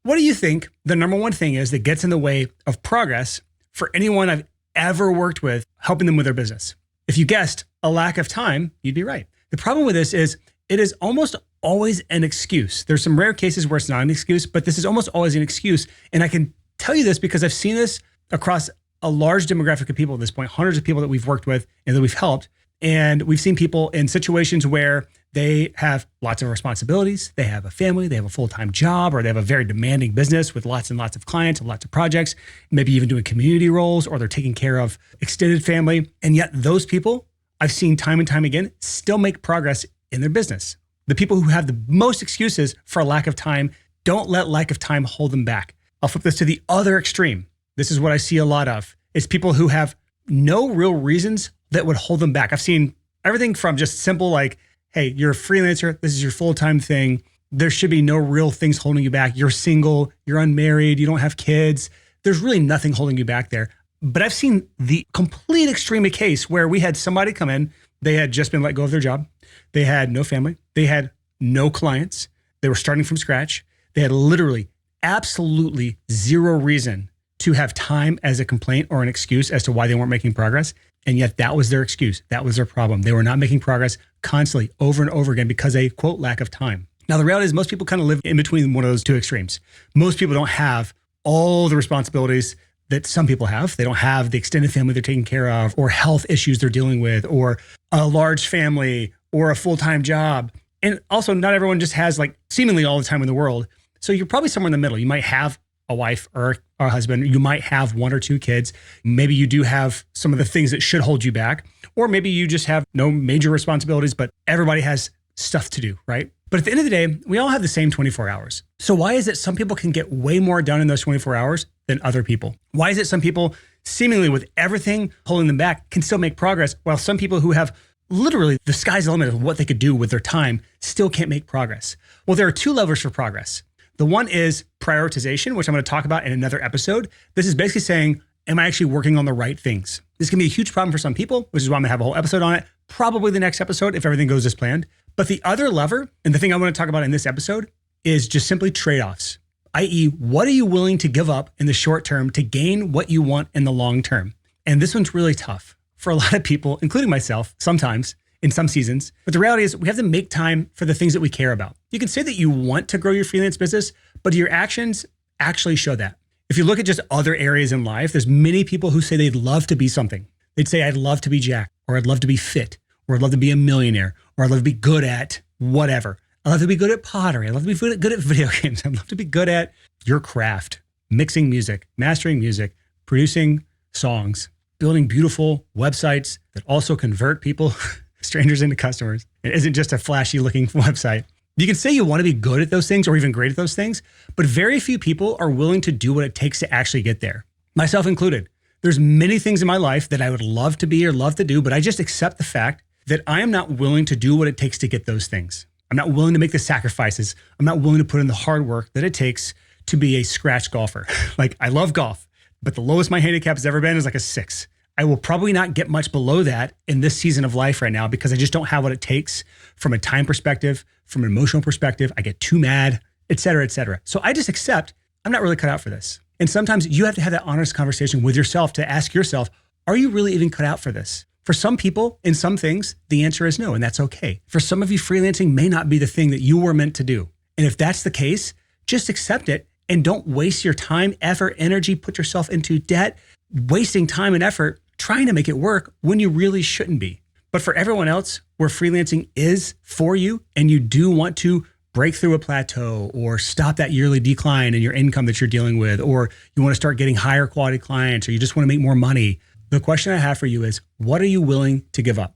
What do you think the number one thing is that gets in the way of progress for anyone I've ever worked with helping them with their business? If you guessed a lack of time, you'd be right. The problem with this is it is almost always an excuse. There's some rare cases where it's not an excuse, but this is almost always an excuse. And I can tell you this because I've seen this across a large demographic of people at this point, hundreds of people that we've worked with and that we've helped. And we've seen people in situations where they have lots of responsibilities, they have a family, they have a full-time job, or they have a very demanding business with lots and lots of clients and lots of projects, maybe even doing community roles, or they're taking care of extended family. And yet those people, I've seen time and time again, still make progress in their business. The people who have the most excuses for a lack of time, don't let lack of time hold them back. I'll flip this to the other extreme. This is what I see a lot of. It's people who have no real reasons that would hold them back. I've seen everything from just simple like, hey, you're a freelancer, this is your full-time thing. There should be no real things holding you back. You're single, you're unmarried, you don't have kids. There's really nothing holding you back there. But I've seen the complete extreme of case where we had somebody come in, they had just been let go of their job. They had no family. They had no clients. They were starting from scratch. They had literally absolutely zero reason to have time as a complaint or an excuse as to why they weren't making progress. And yet that was their excuse. That was their problem. They were not making progress constantly over and over again because of a quote lack of time. Now, the reality is most people kind of live in between one of those two extremes. Most people don't have all the responsibilities that some people have. They don't have the extended family they're taking care of, or health issues they're dealing with, or a large family, or a full-time job. And also not everyone just has like seemingly all the time in the world. So you're probably somewhere in the middle. You might have a wife or a husband. You might have one or two kids. Maybe you do have some of the things that should hold you back, or maybe you just have no major responsibilities, but everybody has stuff to do, right? But at the end of the day, we all have the same 24 hours. So why is it some people can get way more done in those 24 hours than other people? Why is it some people seemingly with everything holding them back can still make progress, while some people who have literally the sky's the limit of what they could do with their time still can't make progress? Well, there are two levers for progress. The one is prioritization, which I'm going to talk about in another episode. This is basically saying, am I actually working on the right things? This can be a huge problem for some people, which is why I'm going to have a whole episode on it, probably the next episode if everything goes as planned. But the other lever, and the thing I want to talk about in this episode, is just simply trade-offs, i.e., what are you willing to give up in the short term to gain what you want in the long term? And this one's really tough for a lot of people, including myself, sometimes, in some seasons. But the reality is we have to make time for the things that we care about. You can say that you want to grow your freelance business, but your actions actually show that. If you look at just other areas in life, there's many people who say they'd love to be something. They'd say, I'd love to be Jack, or I'd love to be fit, or I'd love to be a millionaire, or I'd love to be good at whatever. I'd love to be good at pottery. I'd love to be good at video games. I'd love to be good at your craft, mixing music, mastering music, producing songs, building beautiful websites that also convert people strangers into customers. It isn't just a flashy looking website. You can say you want to be good at those things or even great at those things, but very few people are willing to do what it takes to actually get there. Myself included. There's many things in my life that I would love to be or love to do, but I just accept the fact that I am not willing to do what it takes to get those things. I'm not willing to make the sacrifices. I'm not willing to put in the hard work that it takes to be a scratch golfer. Like, I love golf, but the lowest my handicap has ever been is like a 6. I will probably not get much below that in this season of life right now because I just don't have what it takes from a time perspective, from an emotional perspective. I get too mad, et cetera, et cetera. So I just accept I'm not really cut out for this. And sometimes you have to have that honest conversation with yourself to ask yourself, are you really even cut out for this? For some people, in some things, the answer is no, and that's okay. For some of you, freelancing may not be the thing that you were meant to do. And if that's the case, just accept it and don't waste your time, effort, energy, put yourself into debt, wasting time and effort trying to make it work when you really shouldn't be. But for everyone else, where freelancing is for you and you do want to break through a plateau or stop that yearly decline in your income that you're dealing with, or you want to start getting higher quality clients, or you just want to make more money, the question I have for you is, what are you willing to give up?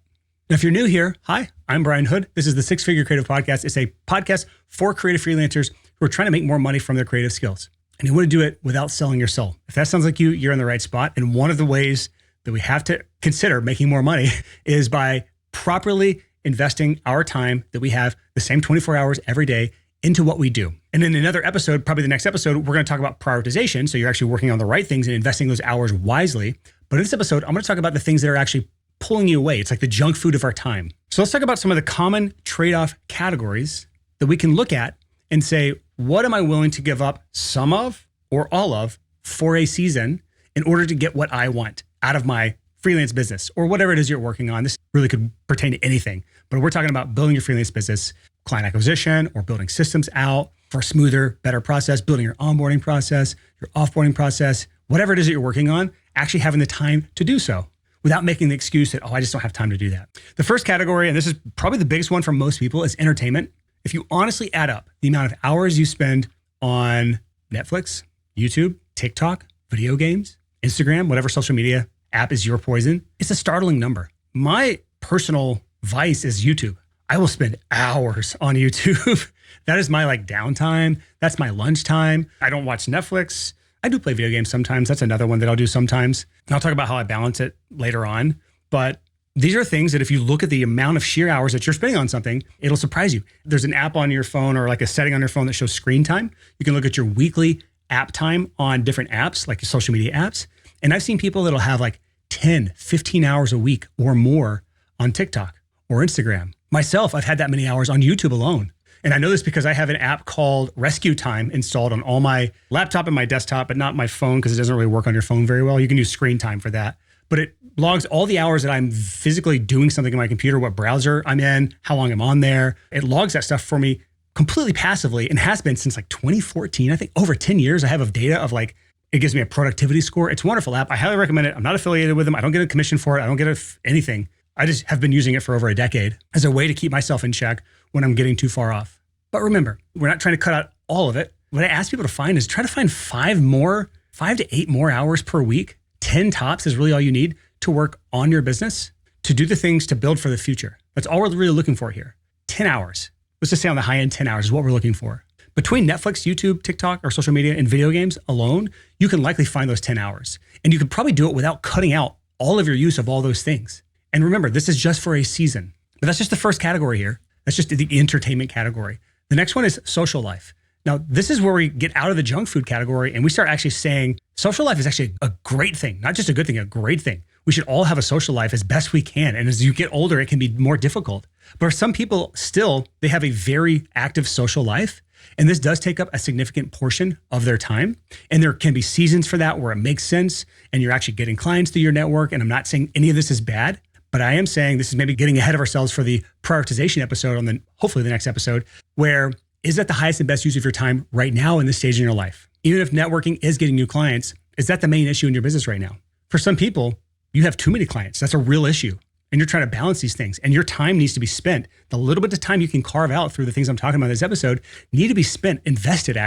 And if you're new here, hi, I'm Brian Hood. This is the Six Figure Creative Podcast. It's a podcast for creative freelancers who are trying to make more money from their creative skills. And you want to do it without selling your soul. If that sounds like you, you're in the right spot. And one of the ways that we have to consider making more money is by properly investing our time that we have, the same 24 hours every day, into what we do. And in another episode, probably the next episode, we're going to talk about prioritization. So you're actually working on the right things and investing those hours wisely. But in this episode, I'm going to talk about the things that are actually pulling you away. It's like the junk food of our time. So let's talk about some of the common trade-off categories that we can look at and say, what am I willing to give up some of or all of for a season in order to get what I want out of my freelance business or whatever it is you're working on. This really could pertain to anything, but we're talking about building your freelance business, client acquisition, or building systems out for a smoother, better process, building your onboarding process, your offboarding process, whatever it is that you're working on, actually having the time to do so without making the excuse that, oh, I just don't have time to do that. The first category, and this is probably the biggest one for most people, is entertainment. If you honestly add up the amount of hours you spend on Netflix, YouTube, TikTok, video games, Instagram, whatever social media app is your poison, it's a startling number. My personal vice is YouTube. I will spend hours on YouTube. That is my downtime. That's my lunchtime. I don't watch Netflix. I do play video games sometimes. That's another one that I'll do sometimes. And I'll talk about how I balance it later on. But these are things that if you look at the amount of sheer hours that you're spending on something, it'll surprise you. There's an app on your phone or a setting on your phone that shows screen time. You can look at your weekly app time on different apps, like your social media apps. And I've seen people that'll have 10, 15 hours a week or more on TikTok or Instagram. Myself, I've had that many hours on YouTube alone. And I know this because I have an app called Rescue Time installed on all my laptop and my desktop, but not my phone because it doesn't really work on your phone very well. You can use screen time for that. But it logs all the hours that I'm physically doing something in my computer, what browser I'm in, how long I'm on there. It logs that stuff for me completely passively and has been since 2014. I think over 10 years I have of data of it gives me a productivity score. It's a wonderful app. I highly recommend it. I'm not affiliated with them. I don't get a commission for it. I don't get anything. I just have been using it for over a decade as a way to keep myself in check when I'm getting too far off. But remember, we're not trying to cut out all of it. What I ask people to find is try to find 5 to 8 more hours per week. 10 tops is really all you need to work on your business, to do the things to build for the future. That's all we're really looking for here. 10 hours. Let's just say on the high end, 10 hours is what we're looking for. Between Netflix, YouTube, TikTok, or social media and video games alone, you can likely find those 10 hours. And you could probably do it without cutting out all of your use of all those things. And remember, this is just for a season. But that's just the first category here. That's just the entertainment category. The next one is social life. Now, this is where we get out of the junk food category and we start actually saying social life is actually a great thing, not just a good thing, a great thing. We should all have a social life as best we can. And as you get older, it can be more difficult. But for some people still, they have a very active social life. And this does take up a significant portion of their time. And there can be seasons for that where it makes sense and you're actually getting clients through your network. And I'm not saying any of this is bad, but I am saying this is maybe getting ahead of ourselves for the prioritization episode on hopefully the next episode, where is that the highest and best use of your time right now in this stage in your life? Even if networking is getting new clients, is that the main issue in your business right now? For some people, you have too many clients. That's a real issue. And you're trying to balance these things and your time needs to be spent. The little bit of time you can carve out through the things I'm talking about in this episode need to be spent, invested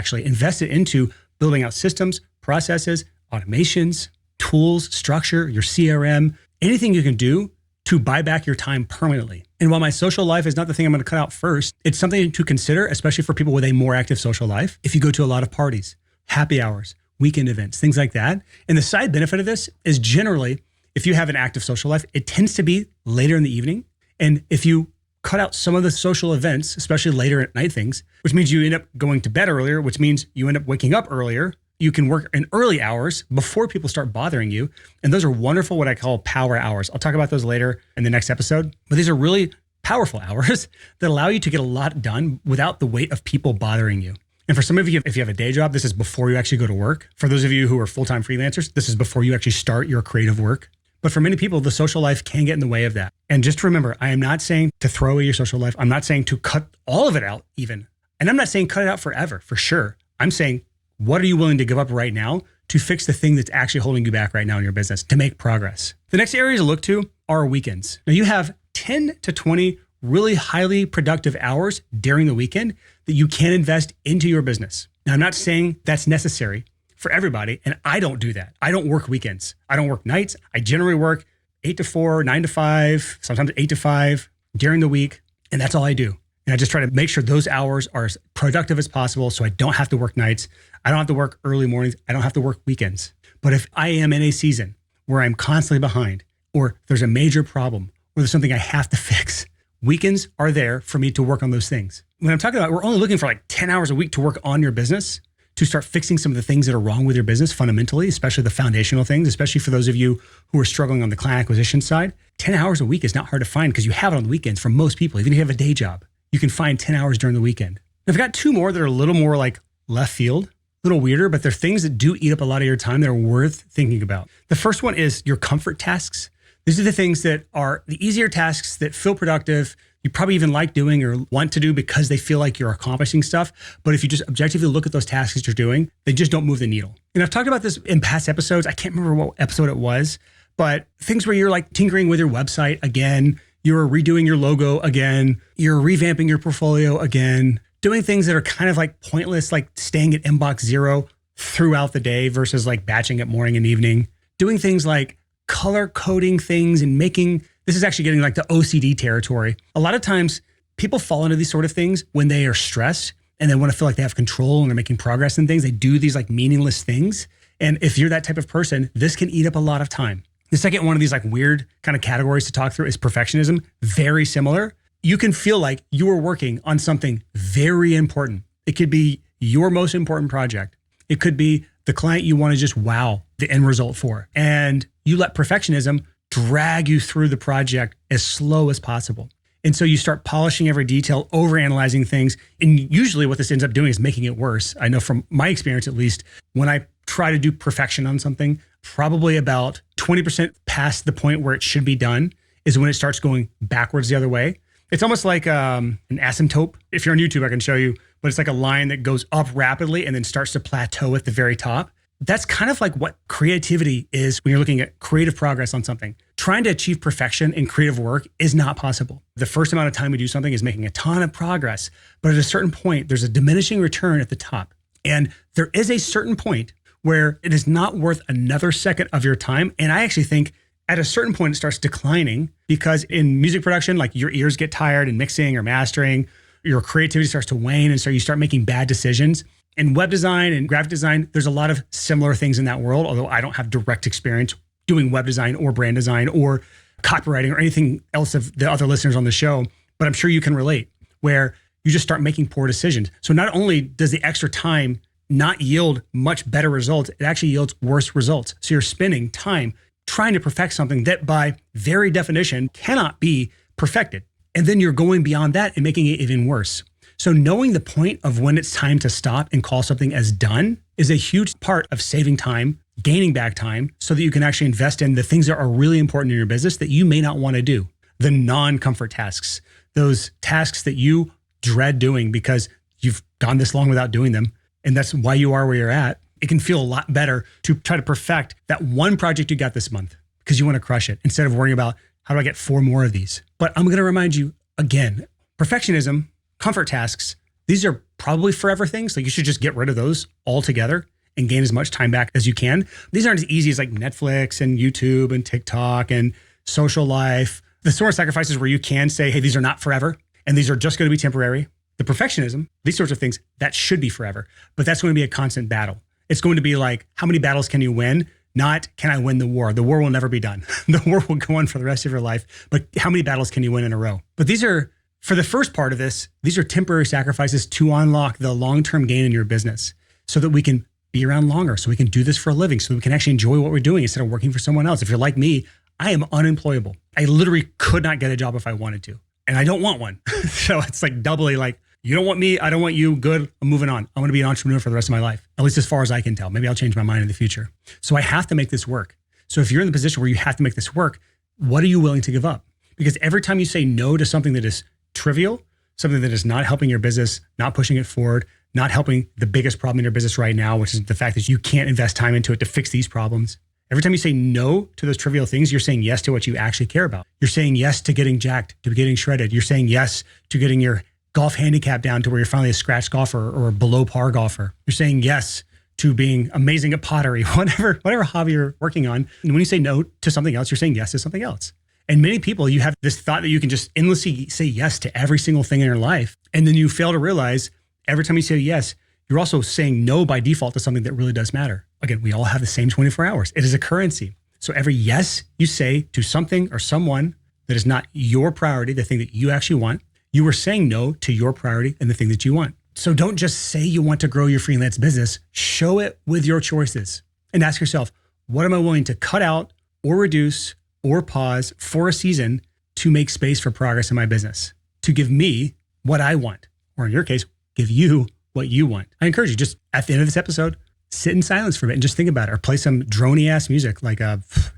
into building out systems, processes, automations, tools, structure, your CRM, anything you can do to buy back your time permanently. And while my social life is not the thing I'm going to cut out first, it's something to consider, especially for people with a more active social life. If you go to a lot of parties, happy hours, weekend events, things like that. And the side benefit of this is generally, if you have an active social life, it tends to be later in the evening. And if you cut out some of the social events, especially later at night things, which means you end up going to bed earlier, which means you end up waking up earlier. You can work in early hours before people start bothering you. And those are wonderful, what I call power hours. I'll talk about those later in the next episode. But these are really powerful hours that allow you to get a lot done without the weight of people bothering you. And for some of you, if you have a day job, this is before you actually go to work. For those of you who are full-time freelancers, this is before you actually start your creative work. But for many people, the social life can get in the way of that. And just remember, I am not saying to throw away your social life. I'm not saying to cut all of it out even. And I'm not saying cut it out forever, for sure. I'm saying, what are you willing to give up right now to fix the thing that's actually holding you back right now in your business, to make progress? The next area to look to are weekends. Now you have 10 to 20 really highly productive hours during the weekend that you can invest into your business. Now, I'm not saying that's necessary for everybody, and I don't do that. I don't work weekends. I don't work nights. I generally work 8 to 4, 9 to 5, sometimes 8 to 5 during the week, and that's all I do. And I just try to make sure those hours are as productive as possible so I don't have to work nights. I don't have to work early mornings. I don't have to work weekends. But if I am in a season where I'm constantly behind, or there's a major problem, or there's something I have to fix, weekends are there for me to work on those things. When I'm talking about, we're only looking for like 10 hours a week to work on your business, to start fixing some of the things that are wrong with your business fundamentally, especially the foundational things, especially for those of you who are struggling on the client acquisition side. 10 hours a week is not hard to find because you have it on the weekends for most people. Even if you have a day job, you can find 10 hours during the weekend. I've got 2 more that are a little more like left field, a little weirder, but they're things that do eat up a lot of your time that are worth thinking about. The first one is your comfort tasks. These are the things that are the easier tasks that feel productive. You probably even like doing or want to do because they feel like you're accomplishing stuff. But if you just objectively look at those tasks that you're doing, they just don't move the needle. And I've talked about this in past episodes. I can't remember what episode it was, but things where you're like tinkering with your website again, you're redoing your logo again, you're revamping your portfolio again, doing things that are kind of like pointless, like staying at inbox 0 throughout the day versus like batching at morning and evening, doing things like color coding things and making, this is actually getting like the OCD territory. A lot of times people fall into these sort of things when they are stressed and they want to feel like they have control and they're making progress in things. They do these like meaningless things. And if you're that type of person, this can eat up a lot of time. The second one of these like weird kind of categories to talk through is perfectionism. Very similar. You can feel like you are working on something very important. It could be your most important project. It could be the client you want to just wow the end result for. And you let perfectionism drag you through the project as slow as possible. And so you start polishing every detail, overanalyzing things. And usually what this ends up doing is making it worse. I know from my experience, at least, when I try to do perfection on something, probably about 20% past the point where it should be done is when it starts going backwards the other way. It's almost like an asymptote. If you're on YouTube, I can show you, but it's like a line that goes up rapidly and then starts to plateau at the very top. That's kind of like what creativity is when you're looking at creative progress on something. Trying to achieve perfection in creative work is not possible. The first amount of time we do something is making a ton of progress, but at a certain point, there's a diminishing return at the top. And there is a certain point where it is not worth another second of your time. And I actually think at a certain point, it starts declining because in music production, like your ears get tired in mixing or mastering, your creativity starts to wane. And so you start making bad decisions. In web design and graphic design, there's a lot of similar things in that world, although I don't have direct experience doing web design or brand design or copywriting or anything else of the other listeners on the show. But I'm sure you can relate where you just start making poor decisions. So not only does the extra time not yield much better results, it actually yields worse results. So you're spending time trying to perfect something that by very definition cannot be perfected. And then you're going beyond that and making it even worse. So knowing the point of when it's time to stop and call something as done is a huge part of saving time, gaining back time so that you can actually invest in the things that are really important in your business that you may not want to do. The non-comfort tasks, those tasks that you dread doing because you've gone this long without doing them. And that's why you are where you're at. It can feel a lot better to try to perfect that one project you got this month because you want to crush it instead of worrying about how do I get 4 more of these. But I'm going to remind you again, perfectionism, comfort tasks, these are probably forever things. Like you should just get rid of those altogether and gain as much time back as you can. These aren't as easy as like Netflix and YouTube and TikTok and social life. The sort of sacrifices where you can say, hey, these are not forever and these are just going to be temporary. The perfectionism, these sorts of things, that should be forever, but that's going to be a constant battle. It's going to be like, how many battles can you win? Not, can I win the war? The war will never be done. The war will go on for the rest of your life, but how many battles can you win in a row? But these are, for the first part of this, these are temporary sacrifices to unlock the long-term gain in your business so that we can be around longer, so we can do this for a living, so that we can actually enjoy what we're doing instead of working for someone else. If you're like me, I am unemployable. I literally could not get a job if I wanted to, and I don't want one. So it's like doubly like, you don't want me, I don't want you, good, I'm moving on. I'm gonna be an entrepreneur for the rest of my life, at least as far as I can tell. Maybe I'll change my mind in the future. So I have to make this work. So if you're in the position where you have to make this work, what are you willing to give up? Because every time you say no to something that is trivial, something that is not helping your business, not pushing it forward, not helping the biggest problem in your business right now, which is the fact that you can't invest time into it to fix these problems. Every time you say no to those trivial things, you're saying yes to what you actually care about. You're saying yes to getting jacked, to getting shredded. You're saying yes to getting your golf handicap down to where you're finally a scratch golfer or a below par golfer. You're saying yes to being amazing at pottery, whatever hobby you're working on. And when you say no to something else, you're saying yes to something else. And many people, you have this thought that you can just endlessly say yes to every single thing in your life. And then you fail to realize every time you say yes, you're also saying no by default to something that really does matter. Again, we all have the same 24 hours. It is a currency. So every yes you say to something or someone that is not your priority, the thing that you actually want, you are saying no to your priority and the thing that you want. So don't just say you want to grow your freelance business, show it with your choices and ask yourself, what am I willing to cut out or reduce or pause for a season to make space for progress in my business, to give me what I want, or in your case, give you what you want. I encourage you, just at the end of this episode, sit in silence for a bit and just think about it, or play some drony ass music like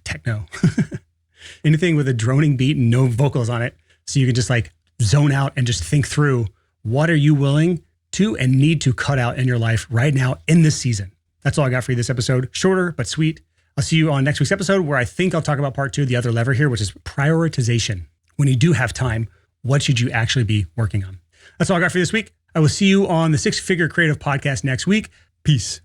techno. Anything with a droning beat and no vocals on it. So you can just like zone out and just think through, what are you willing to and need to cut out in your life right now in this season? That's all I got for you this episode. Shorter, but sweet. I'll see you on next week's episode, where I think I'll talk about part 2, the other lever here, which is prioritization. When you do have time, what should you actually be working on? That's all I got for you this week. I will see you on the 6 Figure Creative Podcast next week. Peace.